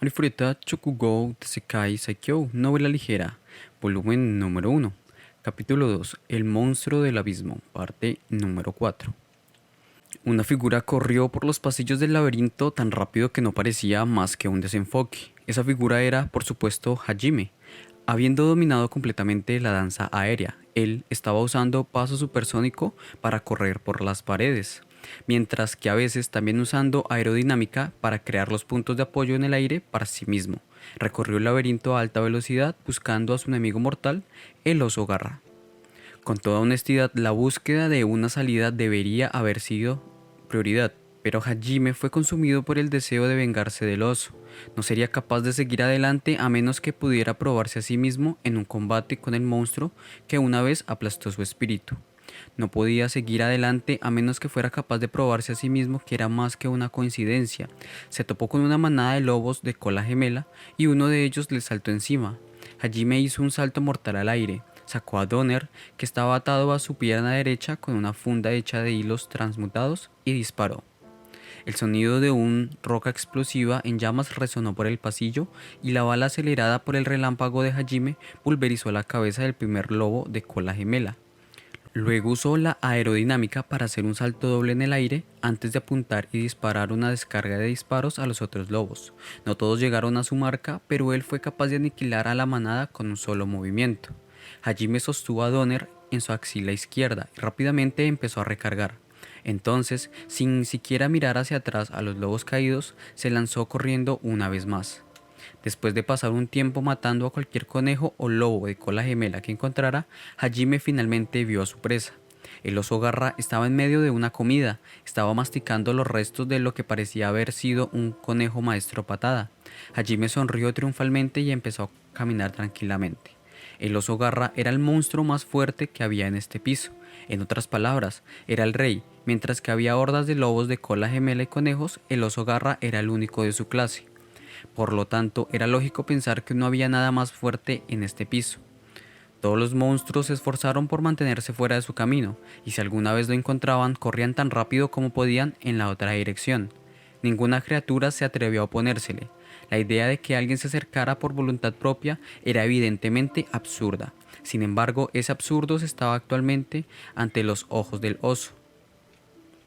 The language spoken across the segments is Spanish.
Rifureta Chokugou Tesekai Saikyo, novela ligera, volumen número 1, capítulo 2, El monstruo del abismo, parte número 4. Una figura corrió por los pasillos del laberinto tan rápido que no parecía más que un desenfoque. Esa figura era, por supuesto, Hajime. Habiendo dominado completamente la danza aérea, él estaba usando paso supersónico para correr por las paredes, mientras que a veces también usando aerodinámica para crear los puntos de apoyo en el aire para sí mismo. Recorrió el laberinto a alta velocidad buscando a su enemigo mortal, el oso garra. Con toda honestidad, la búsqueda de una salida debería haber sido prioridad, pero Hajime fue consumido por el deseo de vengarse del oso. No sería capaz de seguir adelante a menos que pudiera probarse a sí mismo en un combate con el monstruo que una vez aplastó su espíritu. No podía seguir adelante a menos que fuera capaz de probarse a sí mismo que era más que una coincidencia. Se topó con una manada de lobos de cola gemela y uno de ellos le saltó encima. Hajime hizo un salto mortal al aire. Sacó a Donner, que estaba atado a su pierna derecha con una funda hecha de hilos transmutados, y disparó. El sonido de una roca explosiva en llamas resonó por el pasillo y la bala acelerada por el relámpago de Hajime pulverizó la cabeza del primer lobo de cola gemela. Luego usó la aerodinámica para hacer un salto doble en el aire antes de apuntar y disparar una descarga de disparos a los otros lobos. No todos llegaron a su marca, pero él fue capaz de aniquilar a la manada con un solo movimiento. Hajime sostuvo a Donner en su axila izquierda y rápidamente empezó a recargar. Entonces, sin siquiera mirar hacia atrás a los lobos caídos, se lanzó corriendo una vez más. Después de pasar un tiempo matando a cualquier conejo o lobo de cola gemela que encontrara, Hajime finalmente vio a su presa. El oso garra estaba en medio de una comida, estaba masticando los restos de lo que parecía haber sido un conejo maestro patada. Hajime sonrió triunfalmente y empezó a caminar tranquilamente. El oso garra era el monstruo más fuerte que había en este piso. En otras palabras, era el rey. Mientras que había hordas de lobos de cola gemela y conejos, el oso garra era el único de su clase. Por lo tanto, era lógico pensar que no había nada más fuerte en este piso. Todos los monstruos se esforzaron por mantenerse fuera de su camino, y si alguna vez lo encontraban, corrían tan rápido como podían en la otra dirección. Ninguna criatura se atrevió a oponérsele. La idea de que alguien se acercara por voluntad propia era evidentemente absurda. Sin embargo, ese absurdo se estaba actualmente ante los ojos del oso.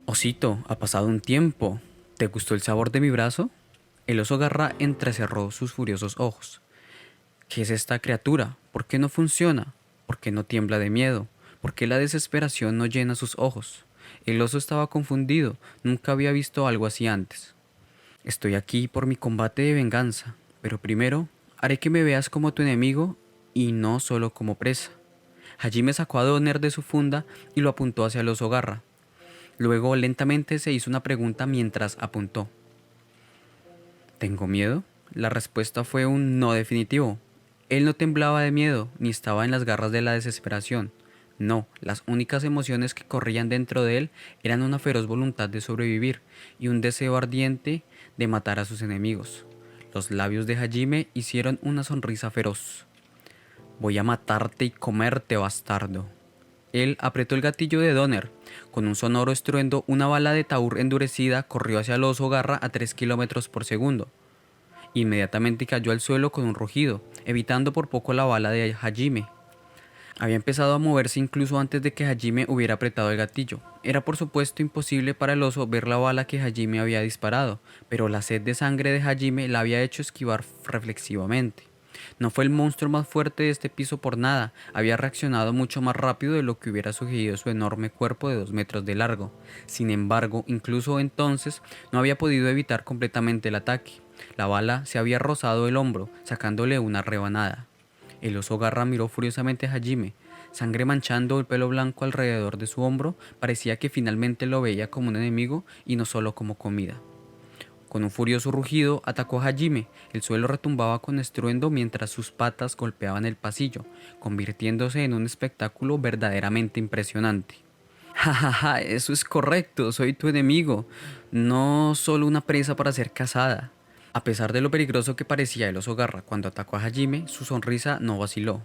Osito, ha pasado un tiempo. ¿Te gustó el sabor de mi brazo? El oso garra entrecerró sus furiosos ojos. ¿Qué es esta criatura? ¿Por qué no funciona? ¿Por qué no tiembla de miedo? ¿Por qué la desesperación no llena sus ojos? El oso estaba confundido, nunca había visto algo así antes. Estoy aquí por mi combate de venganza, pero primero haré que me veas como tu enemigo y no solo como presa. Hajime sacó a Donner de su funda y lo apuntó hacia el oso garra. Luego lentamente se hizo una pregunta mientras apuntó. ¿Tengo miedo? La respuesta fue un no definitivo. Él no temblaba de miedo, ni estaba en las garras de la desesperación. No, las únicas emociones que corrían dentro de él eran una feroz voluntad de sobrevivir y un deseo ardiente de matar a sus enemigos. Los labios de Hajime hicieron una sonrisa feroz. Voy a matarte y comerte, bastardo. Él apretó el gatillo de Donner. Con un sonoro estruendo, una bala de taur endurecida corrió hacia el oso garra a 3 kilómetros por segundo. Inmediatamente cayó al suelo con un rugido, evitando por poco la bala de Hajime. Había empezado a moverse incluso antes de que Hajime hubiera apretado el gatillo. Era por supuesto imposible para el oso ver la bala que Hajime había disparado, pero la sed de sangre de Hajime la había hecho esquivar reflexivamente. No fue el monstruo más fuerte de este piso por nada, había reaccionado mucho más rápido de lo que hubiera sugerido su enorme cuerpo de 2 metros de largo. Sin embargo, incluso entonces no había podido evitar completamente el ataque. La bala se había rozado el hombro, sacándole una rebanada. El oso garra miró furiosamente a Hajime. Sangre manchando el pelo blanco alrededor de su hombro, parecía que finalmente lo veía como un enemigo y no solo como comida. Con un furioso rugido atacó a Hajime. El suelo retumbaba con estruendo mientras sus patas golpeaban el pasillo, convirtiéndose en un espectáculo verdaderamente impresionante. Ja, ja, ja, eso es correcto, soy tu enemigo, no solo una presa para ser cazada. A pesar de lo peligroso que parecía el oso garra cuando atacó a Hajime, su sonrisa no vaciló.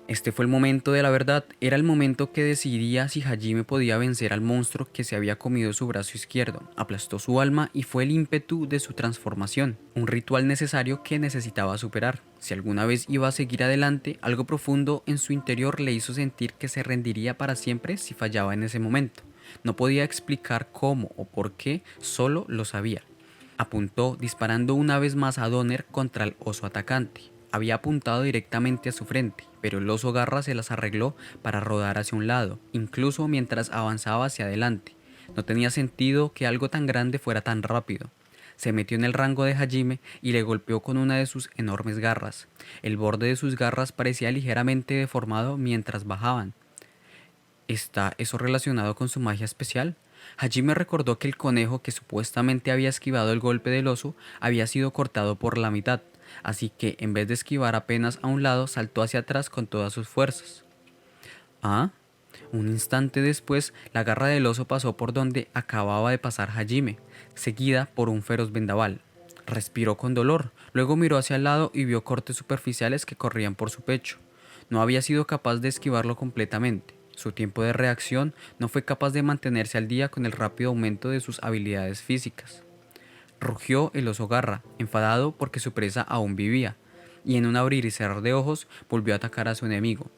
Este fue el momento de la verdad, era el momento que decidiría si Hajime podía vencer al monstruo que se había comido su brazo izquierdo, aplastó su alma y fue el ímpetu de su transformación, un ritual necesario que necesitaba superar. Si alguna vez iba a seguir adelante, algo profundo en su interior le hizo sentir que se rendiría para siempre si fallaba en ese momento. No podía explicar cómo o por qué, solo lo sabía. Apuntó disparando una vez más a Donner contra el oso atacante. Había apuntado directamente a su frente, pero el oso garra se las arregló para rodar hacia un lado, incluso mientras avanzaba hacia adelante. No tenía sentido que algo tan grande fuera tan rápido. Se metió en el rango de Hajime y le golpeó con una de sus enormes garras. El borde de sus garras parecía ligeramente deformado mientras bajaban. ¿Está eso relacionado con su magia especial? Hajime recordó que el conejo que supuestamente había esquivado el golpe del oso había sido cortado por la mitad, así que en vez de esquivar apenas a un lado, saltó hacia atrás con todas sus fuerzas. ¿Ah? Un instante después, la garra del oso pasó por donde acababa de pasar Hajime, seguida por un feroz vendaval. Respiró con dolor, luego miró hacia el lado y vio cortes superficiales que corrían por su pecho. No había sido capaz de esquivarlo completamente. Su tiempo de reacción no fue capaz de mantenerse al día con el rápido aumento de sus habilidades físicas. Rugió el oso garra, enfadado porque su presa aún vivía, y en un abrir y cerrar de ojos volvió a atacar a su enemigo.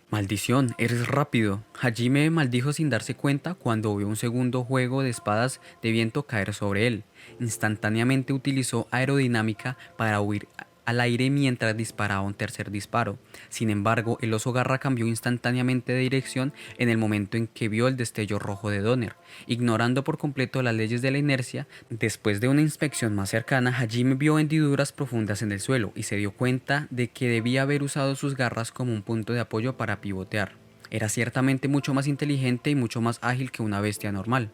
«¡Maldición! ¡Eres rápido!». Hajime maldijo sin darse cuenta cuando vio un segundo juego de espadas de viento caer sobre él. Instantáneamente utilizó aerodinámica para huir al aire mientras disparaba un tercer disparo. Sin embargo, el oso garra cambió instantáneamente de dirección en el momento en que vio el destello rojo de Donner. Ignorando por completo las leyes de la inercia, después de una inspección más cercana, Hajime vio hendiduras profundas en el suelo y se dio cuenta de que debía haber usado sus garras como un punto de apoyo para pivotear. Era ciertamente mucho más inteligente y mucho más ágil que una bestia normal.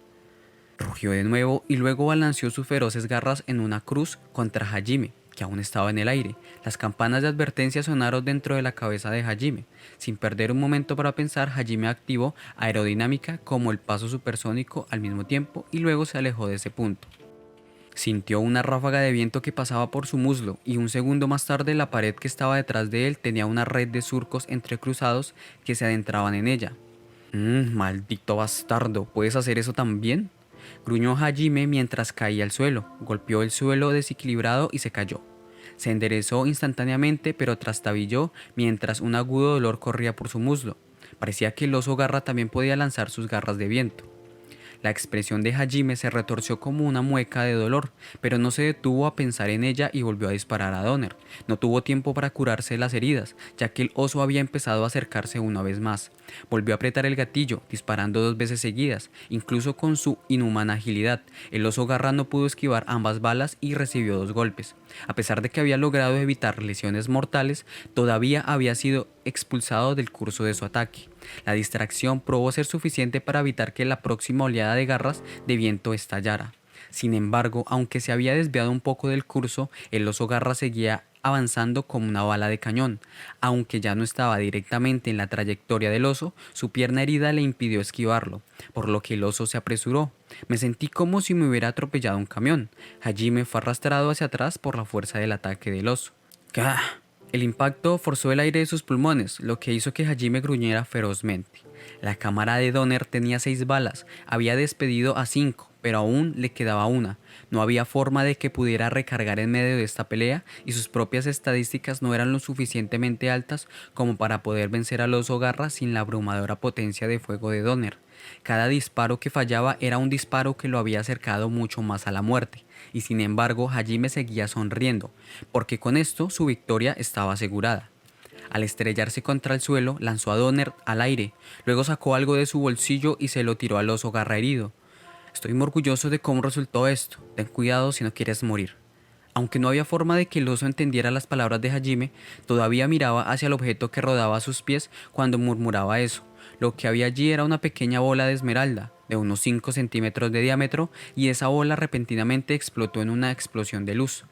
Rugió de nuevo y luego balanceó sus feroces garras en una cruz contra Hajime, que aún estaba en el aire. Las campanas de advertencia sonaron dentro de la cabeza de Hajime. Sin perder un momento para pensar, Hajime activó aerodinámica como el paso supersónico al mismo tiempo y luego se alejó de ese punto. Sintió una ráfaga de viento que pasaba por su muslo y un segundo más tarde la pared que estaba detrás de él tenía una red de surcos entrecruzados que se adentraban en ella. Maldito bastardo, ¿puedes hacer eso también?», gruñó Hajime mientras caía al suelo. Golpeó el suelo desequilibrado y se cayó. Se enderezó instantáneamente, pero trastabilló mientras un agudo dolor corría por su muslo. Parecía que el oso garra también podía lanzar sus garras de viento. La expresión de Hajime se retorció como una mueca de dolor, pero no se detuvo a pensar en ella y volvió a disparar a Donner. No tuvo tiempo para curarse las heridas, ya que el oso había empezado a acercarse una vez más. Volvió a apretar el gatillo, disparando 2 veces seguidas. Incluso con su inhumana agilidad, el oso garra no pudo esquivar ambas balas y recibió 2 golpes. A pesar de que había logrado evitar lesiones mortales, todavía había sido expulsado del curso de su ataque. La distracción probó ser suficiente para evitar que la próxima oleada de garras de viento estallara. Sin embargo, aunque se había desviado un poco del curso, el oso garra seguía avanzando como una bala de cañón. Aunque ya no estaba directamente en la trayectoria del oso, su pierna herida le impidió esquivarlo, por lo que el oso se apresuró. Me sentí como si me hubiera atropellado un camión. Hajime fue arrastrado hacia atrás por la fuerza del ataque del oso. ¡Gah! El impacto forzó el aire de sus pulmones, lo que hizo que Hajime gruñera ferozmente. La cámara de Donner tenía 6 balas, había despedido a 5, pero aún le quedaba una. No había forma de que pudiera recargar en medio de esta pelea y sus propias estadísticas no eran lo suficientemente altas como para poder vencer al oso garra sin la abrumadora potencia de fuego de Donner. Cada disparo que fallaba era un disparo que lo había acercado mucho más a la muerte, y sin embargo Hajime seguía sonriendo, porque con esto su victoria estaba asegurada. Al estrellarse contra el suelo, lanzó a Donner al aire, luego sacó algo de su bolsillo y se lo tiró al oso garra herido. «Estoy muy orgulloso de cómo resultó esto, ten cuidado si no quieres morir». Aunque no había forma de que el oso entendiera las palabras de Hajime, todavía miraba hacia el objeto que rodaba a sus pies cuando murmuraba eso. Lo que había allí era una pequeña bola de esmeralda, de unos 5 centímetros de diámetro, y esa bola repentinamente explotó en una explosión de luz.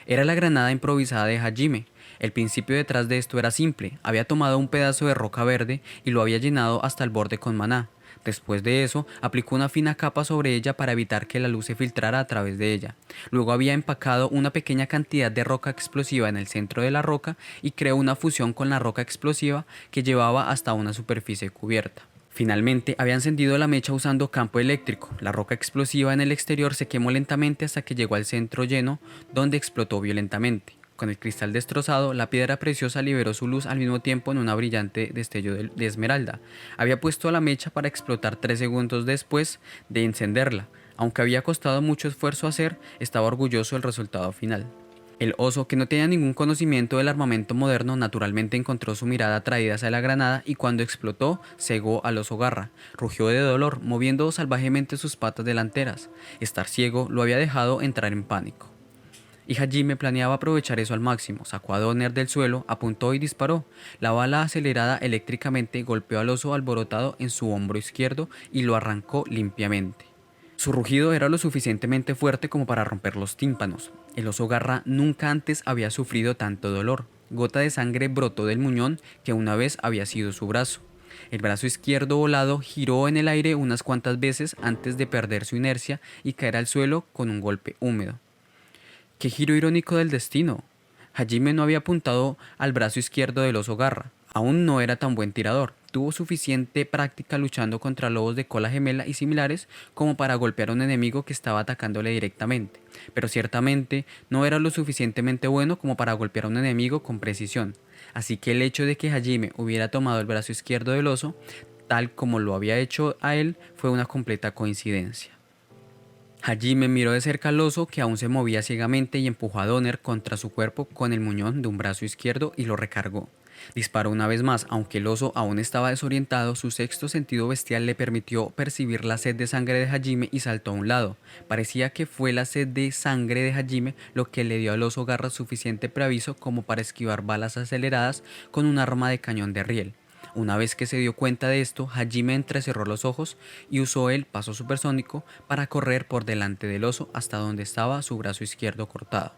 Era la granada improvisada de Hajime. El principio detrás de esto era simple. Había tomado un pedazo de roca verde y lo había llenado hasta el borde con maná. Después de eso, aplicó una fina capa sobre ella para evitar que la luz se filtrara a través de ella. Luego había empacado una pequeña cantidad de roca explosiva en el centro de la roca y creó una fusión con la roca explosiva que llevaba hasta una superficie cubierta. Finalmente, había encendido la mecha usando campo eléctrico. La roca explosiva en el exterior se quemó lentamente hasta que llegó al centro lleno, donde explotó violentamente. Con el cristal destrozado, la piedra preciosa liberó su luz al mismo tiempo en un brillante destello de esmeralda. Había puesto la mecha para explotar 3 segundos después de encenderla. Aunque había costado mucho esfuerzo hacer, estaba orgulloso del resultado final. El oso, que no tenía ningún conocimiento del armamento moderno, naturalmente encontró su mirada atraída hacia la granada y cuando explotó, cegó al oso garra. Rugió de dolor, moviendo salvajemente sus patas delanteras. Estar ciego lo había dejado entrar en pánico. Y Hajime planeaba aprovechar eso al máximo. Sacó a Donner del suelo, apuntó y disparó. La bala, acelerada eléctricamente, golpeó al oso alborotado en su hombro izquierdo y lo arrancó limpiamente. Su rugido era lo suficientemente fuerte como para romper los tímpanos. El oso garra nunca antes había sufrido tanto dolor. Gota de sangre brotó del muñón que una vez había sido su brazo. El brazo izquierdo volado giró en el aire unas cuantas veces antes de perder su inercia y caer al suelo con un golpe húmedo. ¡Qué giro irónico del destino! Hajime no había apuntado al brazo izquierdo del oso garra. Aún no era tan buen tirador. Tuvo suficiente práctica luchando contra lobos de cola gemela y similares como para golpear a un enemigo que estaba atacándole directamente. Pero ciertamente no era lo suficientemente bueno como para golpear a un enemigo con precisión. Así que el hecho de que Hajime hubiera tomado el brazo izquierdo del oso, tal como lo había hecho a él, fue una completa coincidencia. Hajime miró de cerca al oso que aún se movía ciegamente y empujó a Donner contra su cuerpo con el muñón de un brazo izquierdo y lo recargó. Disparó una vez más, aunque el oso aún estaba desorientado, su sexto sentido bestial le permitió percibir la sed de sangre de Hajime y saltó a un lado. Parecía que fue la sed de sangre de Hajime lo que le dio al oso garra suficiente preaviso como para esquivar balas aceleradas con un arma de cañón de riel. Una vez que se dio cuenta de esto, Hajime entrecerró los ojos y usó el paso supersónico para correr por delante del oso hasta donde estaba su brazo izquierdo cortado.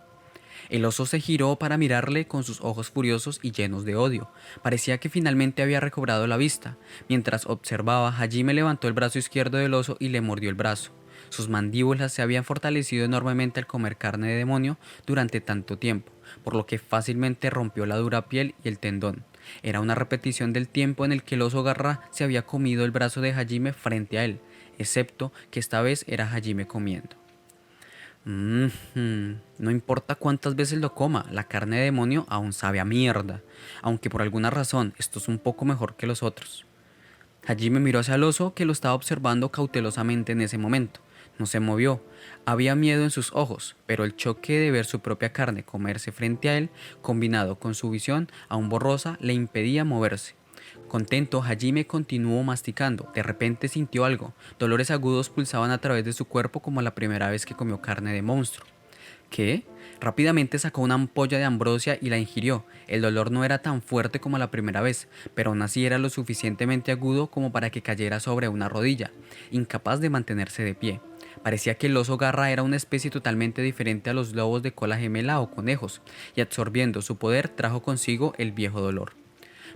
El oso se giró para mirarle con sus ojos furiosos y llenos de odio. Parecía que finalmente había recobrado la vista. Mientras observaba, Hajime levantó el brazo izquierdo del oso y le mordió el brazo. Sus mandíbulas se habían fortalecido enormemente al comer carne de demonio durante tanto tiempo, por lo que fácilmente rompió la dura piel y el tendón. Era una repetición del tiempo en el que el oso garra se había comido el brazo de Hajime frente a él, excepto que esta vez era Hajime comiendo. No importa cuántas veces lo coma, la carne de demonio aún sabe a mierda, aunque por alguna razón esto es un poco mejor que los otros. Hajime miró hacia el oso que lo estaba observando cautelosamente en ese momento. No se movió. Había miedo en sus ojos, pero el choque de ver su propia carne comerse frente a él, combinado con su visión aún borrosa, le impedía moverse. Contento, Hajime continuó masticando. De repente sintió algo. Dolores agudos pulsaban a través de su cuerpo como la primera vez que comió carne de monstruo. ¿Qué? Rápidamente sacó una ampolla de ambrosia y la ingirió. El dolor no era tan fuerte como la primera vez, pero aún así era lo suficientemente agudo como para que cayera sobre una rodilla, incapaz de mantenerse de pie. Parecía que el oso garra era una especie totalmente diferente a los lobos de cola gemela o conejos, y absorbiendo su poder trajo consigo el viejo dolor.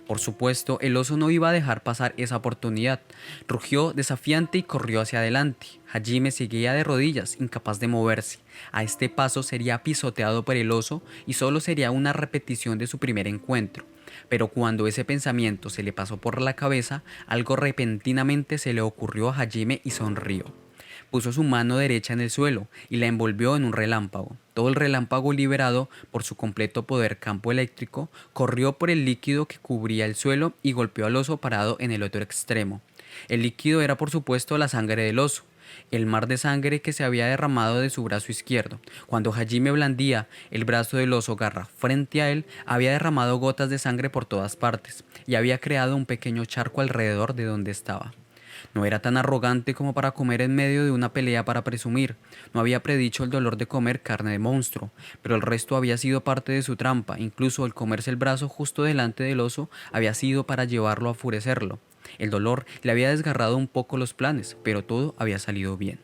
Por supuesto, el oso no iba a dejar pasar esa oportunidad. Rugió desafiante y corrió hacia adelante. Hajime seguía de rodillas, incapaz de moverse. A este paso sería pisoteado por el oso y solo sería una repetición de su primer encuentro. Pero cuando ese pensamiento se le pasó por la cabeza, algo repentinamente se le ocurrió a Hajime y sonrió. Puso su mano derecha en el suelo y la envolvió en un relámpago. Todo el relámpago, liberado por su completo poder campo eléctrico, corrió por el líquido que cubría el suelo y golpeó al oso parado en el otro extremo. El líquido era por supuesto la sangre del oso, el mar de sangre que se había derramado de su brazo izquierdo. Cuando Hajime blandía el brazo del oso garra frente a él, había derramado gotas de sangre por todas partes y había creado un pequeño charco alrededor de donde estaba. No era tan arrogante como para comer en medio de una pelea para presumir. No había predicho el dolor de comer carne de monstruo, pero el resto había sido parte de su trampa. Incluso el comerse el brazo justo delante del oso había sido para llevarlo a enfurecerlo. El dolor le había desgarrado un poco los planes, pero todo había salido bien.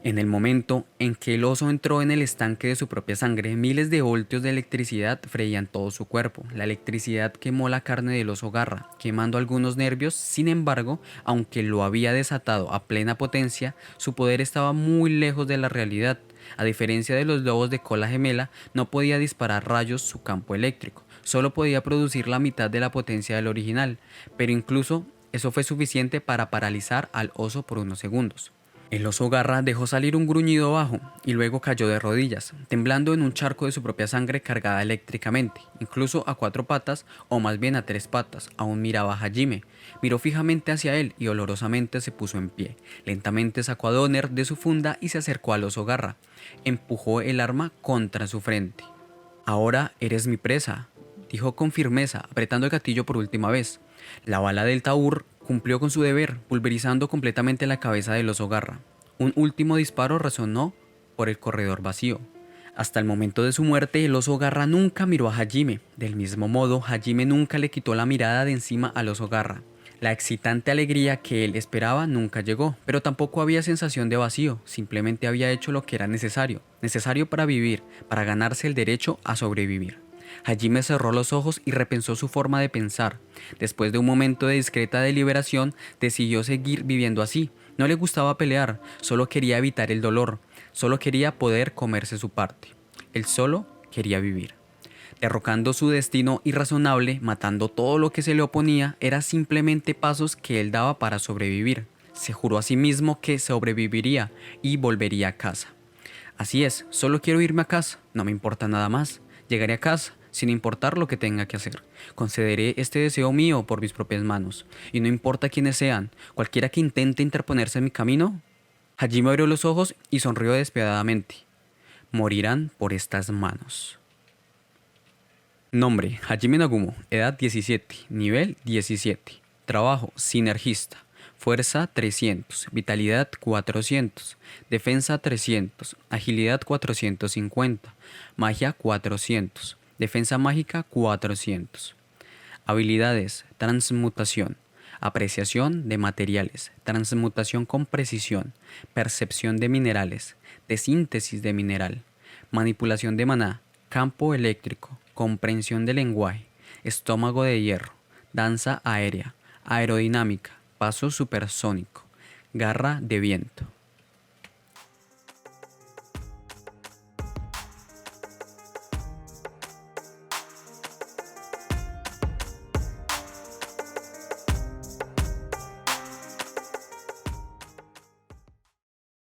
En el momento en que el oso entró en el estanque de su propia sangre, miles de voltios de electricidad freían todo su cuerpo. La electricidad quemó la carne del oso garra, quemando algunos nervios. Sin embargo, aunque lo había desatado a plena potencia, su poder estaba muy lejos de la realidad. A diferencia de los lobos de cola gemela, no podía disparar rayos su campo eléctrico, solo podía producir la mitad de la potencia del original, pero incluso eso fue suficiente para paralizar al oso por unos segundos. El oso garra dejó salir un gruñido bajo y luego cayó de rodillas, temblando en un charco de su propia sangre cargada eléctricamente, incluso a 4 patas o más bien a 3 patas. Aún miraba a Hajime, miró fijamente hacia él y olorosamente se puso en pie. Lentamente sacó a Donner de su funda y se acercó al oso garra. Empujó el arma contra su frente. Ahora eres mi presa, dijo con firmeza, apretando el gatillo por última vez. La bala del Taur cumplió con su deber, pulverizando completamente la cabeza del oso garra. Un último disparo resonó por el corredor vacío. Hasta el momento de su muerte, el oso garra nunca miró a Hajime. Del mismo modo, Hajime nunca le quitó la mirada de encima al oso garra. La excitante alegría que él esperaba nunca llegó, pero tampoco había sensación de vacío, simplemente había hecho lo que era necesario para vivir, para ganarse el derecho a sobrevivir. Hajime cerró los ojos y repensó su forma de pensar. Después de un momento de discreta deliberación, decidió seguir viviendo así. No le gustaba pelear, solo quería evitar el dolor, solo quería poder comerse su parte. Él solo quería vivir. Derrocando su destino irrazonable, matando todo lo que se le oponía, eran simplemente pasos que él daba para sobrevivir. Se juró a sí mismo que sobreviviría y volvería a casa. Así es, solo quiero irme a casa, no me importa nada más. Llegaré a casa, sin importar lo que tenga que hacer. Concederé este deseo mío por mis propias manos, y no importa quiénes sean, cualquiera que intente interponerse en mi camino. Hajime abrió los ojos y sonrió despiadadamente. Morirán por estas manos. Nombre: Hajime Nagumo. Edad: 17. Nivel: 17. Trabajo: sinergista. Fuerza: 300. Vitalidad: 400. Defensa: 300. Agilidad: 450. Magia: 400. Defensa mágica: 400. Habilidades: transmutación. Apreciación de materiales. Transmutación con precisión. Percepción de minerales. De síntesis de mineral. Manipulación de maná. Campo eléctrico. Comprensión del lenguaje. Estómago de hierro. Danza aérea. Aerodinámica. Paso supersónico. Garra de viento.